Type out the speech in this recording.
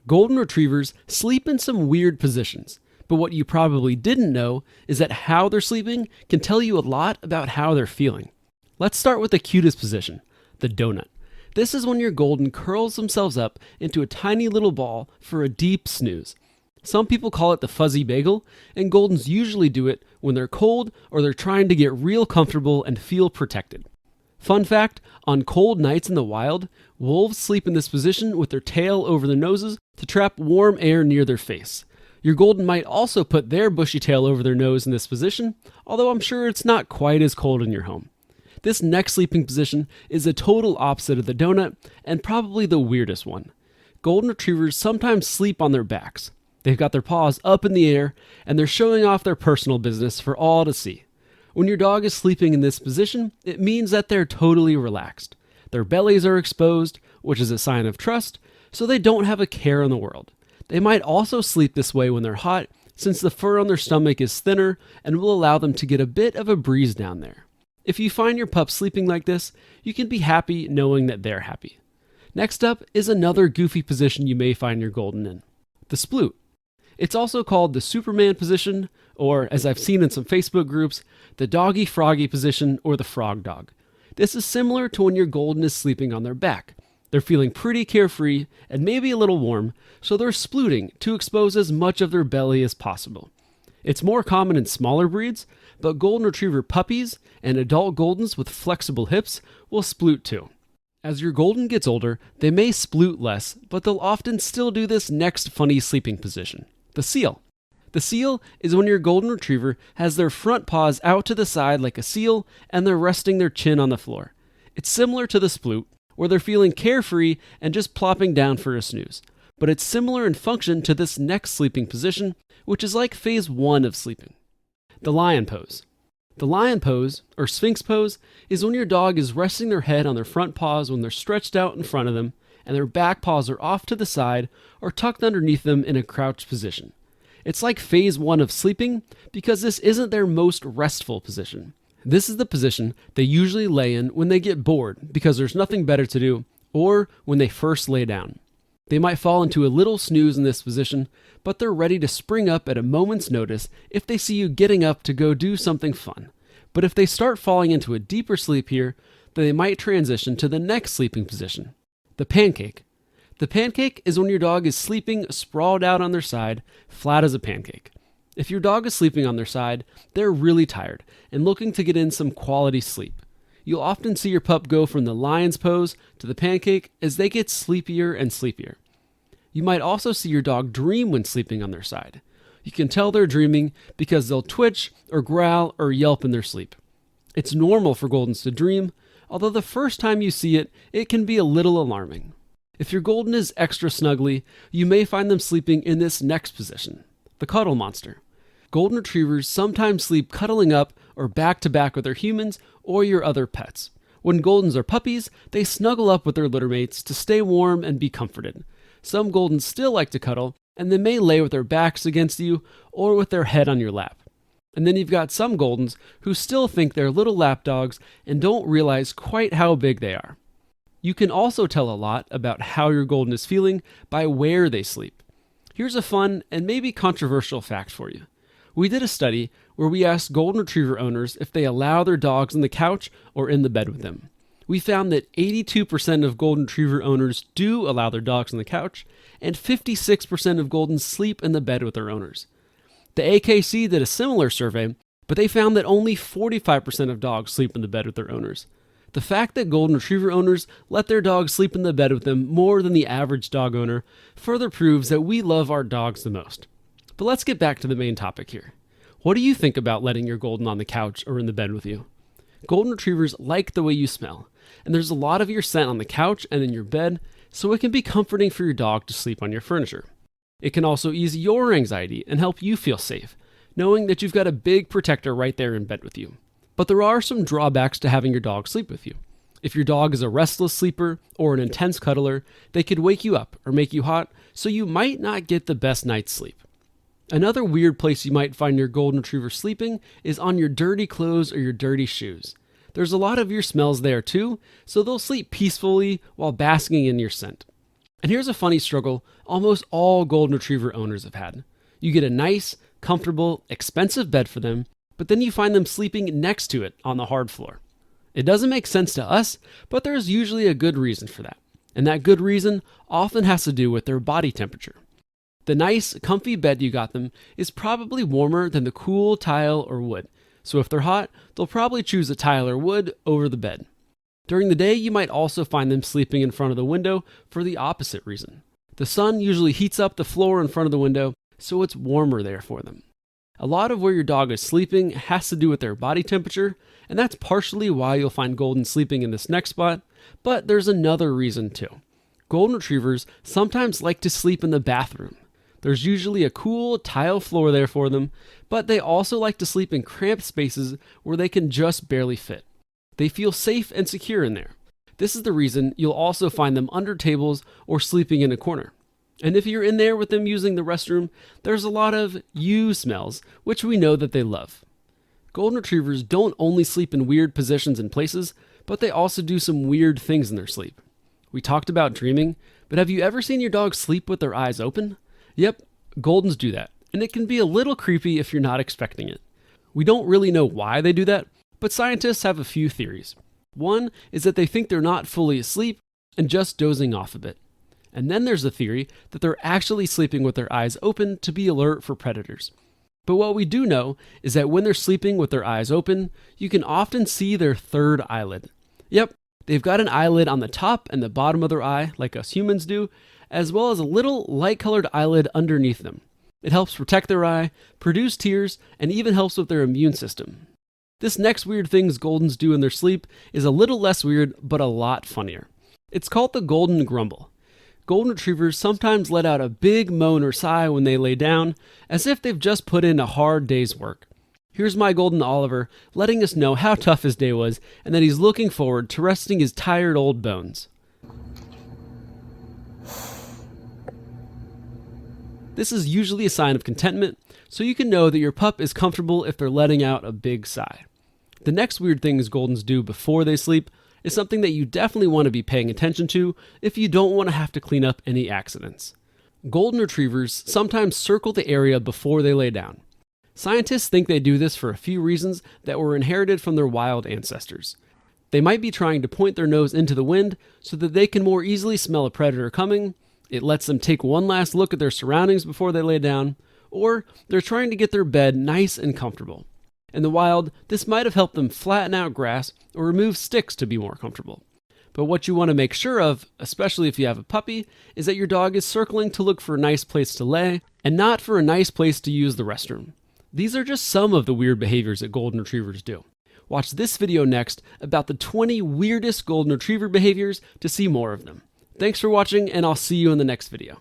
Golden retrievers sleep in some weird positions, but what you probably didn't know is that how they're sleeping can tell you a lot about how they're feeling. Let's start with the cutest position, the donut. This is when your golden curls themselves up into a tiny little ball for a deep snooze. Some people call it the fuzzy bagel, and goldens usually do it when they're cold or they're trying to get real comfortable and feel protected. Fun fact, on cold nights in the wild, wolves sleep in this position with their tail over their noses to trap warm air near their face. Your golden might also put their bushy tail over their nose in this position, although I'm sure it's not quite as cold in your home. This next sleeping position is the total opposite of the donut and probably the weirdest one. Golden retrievers sometimes sleep on their backs. They've got their paws up in the air and they're showing off their personal business for all to see. When your dog is sleeping in this position, it means that they're totally relaxed. Their bellies are exposed, which is a sign of trust, so they don't have a care in the world. They might also sleep this way when they're hot, since the fur on their stomach is thinner and will allow them to get a bit of a breeze down there. If you find your pup sleeping like this, you can be happy knowing that they're happy. Next up is another goofy position you may find your golden in, the sploot. It's also called the Superman position, or as I've seen in some Facebook groups, the doggy froggy position or the frog dog. This is similar to when your golden is sleeping on their back. They're feeling pretty carefree and maybe a little warm, so they're splooting to expose as much of their belly as possible. It's more common in smaller breeds, but golden retriever puppies and adult goldens with flexible hips will sploot too. As your golden gets older, they may sploot less, but they'll often still do this next funny sleeping position, the seal. The seal is when your golden retriever has their front paws out to the side like a seal and they're resting their chin on the floor. It's similar to the sploot, where they're feeling carefree and just plopping down for a snooze. But it's similar in function to this next sleeping position, which is like phase 1 of sleeping. The lion pose. The lion pose, or sphinx pose, is when your dog is resting their head on their front paws when they're stretched out in front of them, and their back paws are off to the side or tucked underneath them in a crouched position. It's like phase 1 of sleeping because this isn't their most restful position. This is the position they usually lay in when they get bored because there's nothing better to do, or when they first lay down. They might fall into a little snooze in this position, but they're ready to spring up at a moment's notice if they see you getting up to go do something fun. But if they start falling into a deeper sleep here, then they might transition to the next sleeping position, the pancake. The pancake is when your dog is sleeping sprawled out on their side, flat as a pancake. If your dog is sleeping on their side, they're really tired and looking to get in some quality sleep. You'll often see your pup go from the lion's pose to the pancake as they get sleepier and sleepier. You might also see your dog dream when sleeping on their side. You can tell they're dreaming because they'll twitch or growl or yelp in their sleep. It's normal for goldens to dream, although the first time you see it, it can be a little alarming. If your golden is extra snuggly, you may find them sleeping in this next position, the cuddle monster. Golden retrievers sometimes sleep cuddling up or back to back with their humans or your other pets. When goldens are puppies, they snuggle up with their littermates to stay warm and be comforted. Some goldens still like to cuddle, and they may lay with their backs against you or with their head on your lap. And then you've got some goldens who still think they're little lap dogs and don't realize quite how big they are. You can also tell a lot about how your golden is feeling by where they sleep. Here's a fun and maybe controversial fact for you. We did a study where we asked golden retriever owners if they allow their dogs on the couch or in the bed with them. We found that 82% of golden retriever owners do allow their dogs on the couch, and 56% of goldens sleep in the bed with their owners. The AKC did a similar survey, but they found that only 45% of dogs sleep in the bed with their owners. The fact that golden retriever owners let their dogs sleep in the bed with them more than the average dog owner further proves that we love our dogs the most. But let's get back to the main topic here. What do you think about letting your golden on the couch or in the bed with you? Golden retrievers like the way you smell, and there's a lot of your scent on the couch and in your bed, so it can be comforting for your dog to sleep on your furniture. It can also ease your anxiety and help you feel safe, knowing that you've got a big protector right there in bed with you. But there are some drawbacks to having your dog sleep with you. If your dog is a restless sleeper or an intense cuddler, they could wake you up or make you hot, so you might not get the best night's sleep. Another weird place you might find your golden retriever sleeping is on your dirty clothes or your dirty shoes. There's a lot of your smells there too, so they'll sleep peacefully while basking in your scent. And here's a funny struggle almost all golden retriever owners have had. You get a nice, comfortable, expensive bed for them, but then you find them sleeping next to it on the hard floor. It doesn't make sense to us, but there's usually a good reason for that. And that good reason often has to do with their body temperature. The nice, comfy bed you got them is probably warmer than the cool tile or wood. So if they're hot, they'll probably choose the tile or wood over the bed. During the day, you might also find them sleeping in front of the window for the opposite reason. The sun usually heats up the floor in front of the window, so it's warmer there for them. A lot of where your dog is sleeping has to do with their body temperature, and that's partially why you'll find Golden sleeping in this next spot, but there's another reason too. Golden retrievers sometimes like to sleep in the bathroom. There's usually a cool tile floor there for them, but they also like to sleep in cramped spaces where they can just barely fit. They feel safe and secure in there. This is the reason you'll also find them under tables or sleeping in a corner. And if you're in there with them using the restroom, there's a lot of you smells, which we know that they love. Golden retrievers don't only sleep in weird positions and places, but they also do some weird things in their sleep. We talked about dreaming, but have you ever seen your dog sleep with their eyes open? Yep, Goldens do that, and it can be a little creepy if you're not expecting it. We don't really know why they do that, but scientists have a few theories. One is that they think they're not fully asleep and just dozing off a bit. And then there's the theory that they're actually sleeping with their eyes open to be alert for predators. But what we do know is that when they're sleeping with their eyes open, you can often see their third eyelid. Yep, they've got an eyelid on the top and the bottom of their eye, like us humans do, as well as a little light-colored eyelid underneath them. It helps protect their eye, produce tears, and even helps with their immune system. This next weird thing Goldens do in their sleep is a little less weird, but a lot funnier. It's called the golden grumble. Golden retrievers sometimes let out a big moan or sigh when they lay down, as if they've just put in a hard day's work. Here's my golden Oliver letting us know how tough his day was and that he's looking forward to resting his tired old bones. This is usually a sign of contentment, so you can know that your pup is comfortable if they're letting out a big sigh. The next weird thing Goldens do before they sleep is something that you definitely want to be paying attention to if you don't want to have to clean up any accidents. Golden retrievers sometimes circle the area before they lay down. Scientists think they do this for a few reasons that were inherited from their wild ancestors. They might be trying to point their nose into the wind so that they can more easily smell a predator coming. It lets them take one last look at their surroundings before they lay down, or they're trying to get their bed nice and comfortable. In the wild, this might have helped them flatten out grass or remove sticks to be more comfortable. But what you want to make sure of, especially if you have a puppy, is that your dog is circling to look for a nice place to lay and not for a nice place to use the restroom. These are just some of the weird behaviors that golden retrievers do. Watch this video next about the 20 weirdest golden retriever behaviors to see more of them. Thanks for watching, and I'll see you in the next video.